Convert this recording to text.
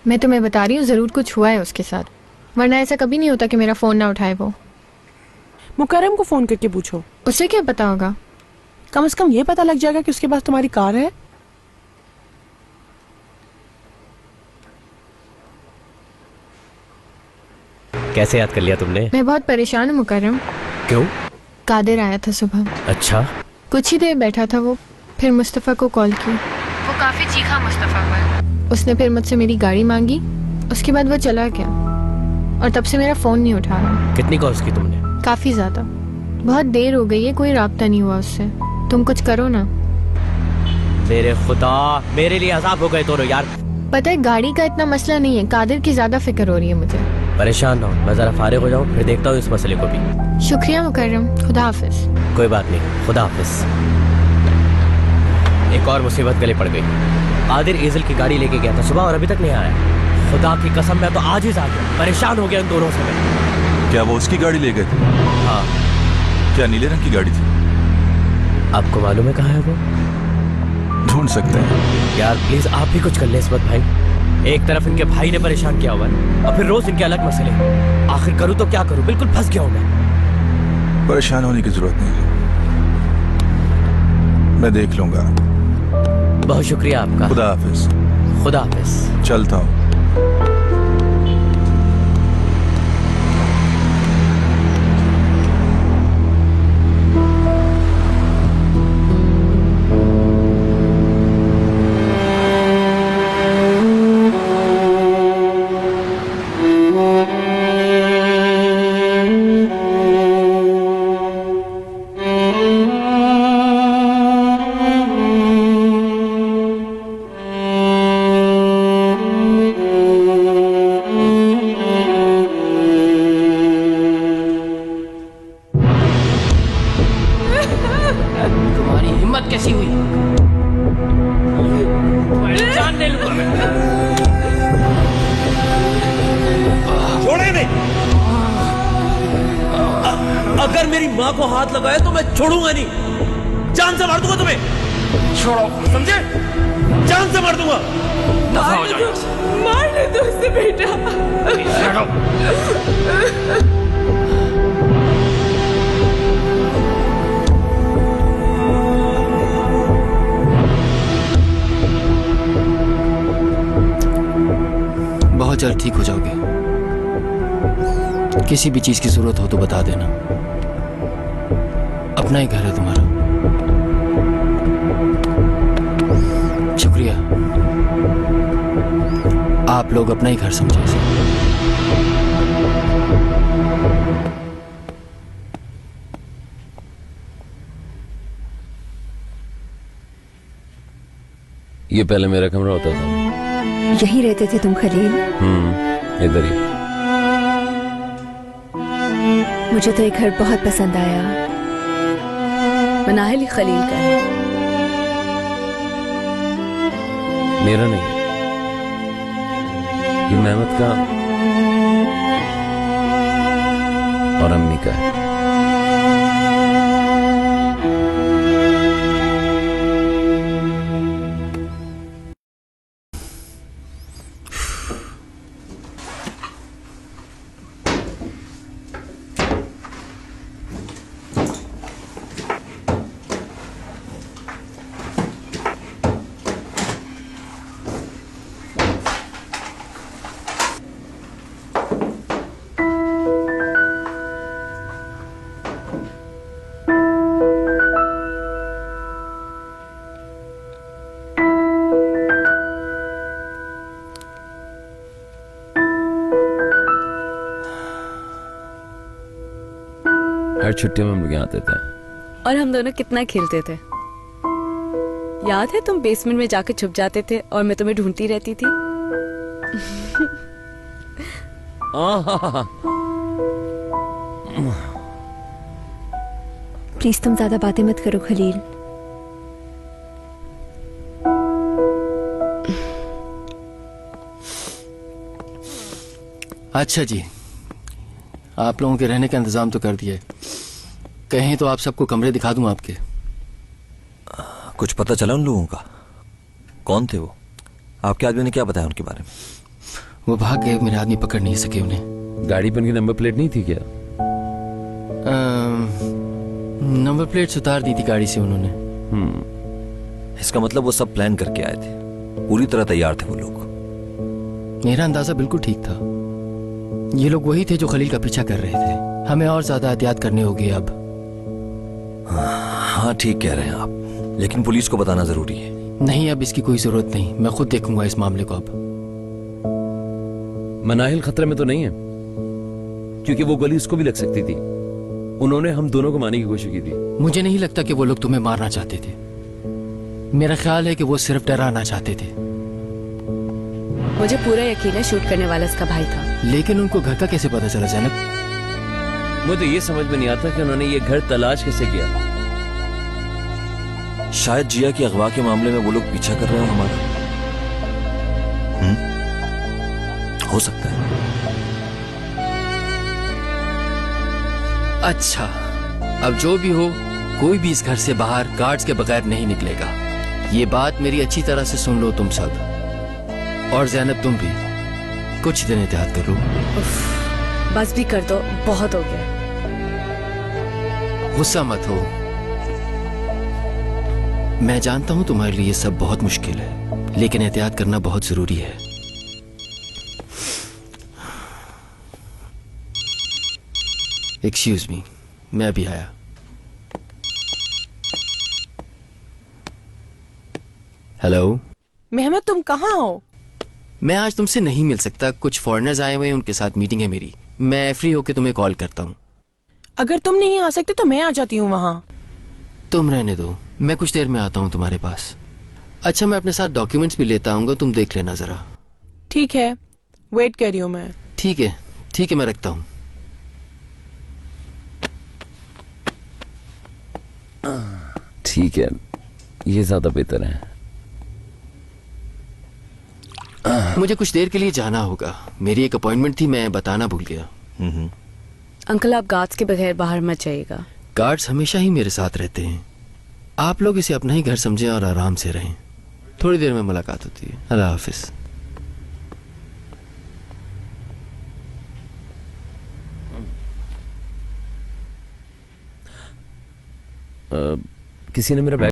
मैं तुम्हें बता रही हूँ, जरूर कुछ हुआ है उसके साथ, वरना ऐसा कभी नहीं होता कि मेरा फोन ना उठाए वो। मुकर्रम को फोन करके पूछो। उसे क्या पता होगा? कम से कम ये पता लग जाएगा कि उसके पास तुम्हारी कार है। कैसे याद कर लिया तुमने? मैं बहुत परेशान हूँ मुकर्रम। क्यों? कादिर आया था सुबह। अच्छा। कुछ ही देर बैठा था वो, फिर मुस्तफ़ा को कॉल की। वो काफी चीखा मुस्तफ़ा पर। उसने फिर मुझसे मेरी गाड़ी मांगी, उसके बाद वो चला गया और तब से मेरा फोन नहीं उठा रहा। कितनी कॉल्स की तुमने? काफी ज्यादा, बहुत देर हो गई है, कोई राब्ता नहीं हुआ उससे। तुम कुछ करो ना। मेरे खुदा, मेरे लिए अजाब हो गए दोनों यार। पता है गाड़ी का इतना मसला नहीं है, कादिर की ज्यादा फिक्र हो रही है मुझे। परेशान ना हो, मैं जरा फारिग हो जाऊं, फिर देखता हूँ इस मसले को भी। शुक्रिया मुकर्रम, खुदा हाफिज। कोई बात नहीं, खुदा हाफिज। एक और मुसीबत गले पड़ गई। कादिर ईजल की गाड़ी लेके गया था सुबह और अभी तक नहीं आया। खुदा की कसम, मैं तो आज ही आ गया, परेशान हो गया इन दोनों से मैं। क्या वो उसकी गाड़ी ले गए थे? हाँ। क्या नीले रंग की गाड़ी थी? आपको मालूम है कहाँ है वो? ढूंढ सकते हैं यार प्लीज आप भी कुछ कर ले इस्मत भाई। एक तरफ इनके भाई ने परेशान किया हुआ है और फिर रोज इनके अलग मसले। आखिर करूँ तो क्या करूँ, बिल्कुल फंस गया हूँ मैं। परेशान होने की जरूरत नहीं है, मैं देख लूंगा। बहुत शुक्रिया आपका। खुदा हाफिज। खुदा हाफिज। चलता हूँ। अगर मेरी माँ को हाथ लगाया तो मैं छोड़ूंगा नहीं, जान से मार दूंगा तुम्हें। छोड़ो, समझे? जान से मार दूंगा। दफा हो जाओ। मार ले दो उसे बेटा। बहुत जल्द ठीक हो जाओगे। किसी भी चीज की जरूरत हो तो बता देना, अपना ही घर है तुम्हारा। शुक्रिया, आप लोग अपना ही घर समझे इसे। ये पहले मेरा कमरा होता था। यहीं रहते थे तुम खलील? इधर ही। मुझे तो ये घर बहुत पसंद आया। मनाहिल खलील का है। मेरा नहीं, ये मेहमत का और अम्मी का है। हर छुट्टियों में हम लोग यहाँ आते थे और हम दोनों कितना खेलते थे। याद है तुम बेसमेंट में जाकर छुप जाते थे और मैं तुम्हें ढूंढती रहती थी। प्लीज तुम ज्यादा बातें मत करो खलील। अच्छा जी, आप लोगों के रहने का इंतजाम तो कर दिया है। कहें तो आप सबको कमरे दिखा दूं आपके। कुछ पता चला उन लोगों का? कौन थे वो? आपके आदमी ने क्या बताया उनके बारे में? वो भाग गए, मेरे आदमी पकड़ नहीं सके उन्हें। गाड़ी पर उनकी नंबर प्लेट नहीं थी क्या? नंबर प्लेट उतार दी थी गाड़ी से उन्होंने। इसका मतलब वो सब प्लान करके आए थे, पूरी तरह तैयार थे वो लोग। मेरा अंदाजा बिल्कुल ठीक था। ये लोग वही थे जो खलील का पीछा कर रहे थे। हमें और ज्यादा एहतियात करनी होगी अब। हाँ ठीक कह रहे हैं आप, लेकिन पुलिस को बताना जरूरी है। नहीं, अब इसकी कोई जरूरत नहीं, मैं खुद देखूंगा इस मामले को। अब मनाहिल खतरे में तो नहीं है, क्योंकि वो गोली उसको भी लग सकती थी। उन्होंने हम दोनों को मारने की कोशिश की थी। मुझे नहीं लगता कि वो लोग तुम्हें मारना चाहते थे। मेरा ख्याल है कि वो सिर्फ डराना चाहते थे। मुझे पूरा यकीन है शूट करने वाला इसका भाई था। लेकिन उनको घर का कैसे पता चला ज़ैनब? मुझे तो ये समझ में नहीं आता कि उन्होंने ये घर तलाश कैसे किया। शायद जिया की अगवा के मामले में वो लोग पीछा कर रहे हो हमारा। हो सकता है। अच्छा, अब जो भी हो, कोई भी इस घर से बाहर गार्ड्स के बगैर नहीं निकलेगा। ये बात मेरी अच्छी तरह से सुन लो तुम सब। और ज़ैनब तुम भी कुछ दिन एहतियात कर लो। बस भी कर दो, बहुत हो गया। गुस्सा मत हो। मैं जानता हूं तुम्हारे लिए सब बहुत मुश्किल है, लेकिन एहतियात करना बहुत जरूरी है। एक्सक्यूज मी, मैं अभी आया। हेलो मेहमद, तुम कहाँ हो? मैं आज तुमसे नहीं मिल सकता, कुछ फॉरेनर्स आए हुए हैं, उनके साथ मीटिंग है मेरी। मैं फ्री होके तुम्हें कॉल करता हूँ। अगर तुम नहीं आ सकते तो मैं आ जाती हूँ वहाँ। तुम रहने दो, मैं कुछ देर में आता हूँ तुम्हारे पास। अच्छा, मैं अपने साथ डॉक्यूमेंट्स भी लेता आऊंगा, तुम देख लेना जरा। ठीक है, वेट कर रही हूँ मैं। ठीक है, ठीक है, मैं रखता हूँ। ठीक है, ये ज्यादा बेहतर है। मुझे कुछ देर के लिए जाना होगा, मेरी एक अपॉइंटमेंट थी, मैं बताना भूल गया। अंकल, आप गार्ड्स के बगैर बाहर मत जाइएगा। गार्ड्स हमेशा ही मेरे साथ रहते हैं। आप लोग इसे अपना ही घर समझें और आराम से रहें। थोड़ी देर में मुलाकात होती है। अल्लाह हाफिज। किसी ने मेरा बैग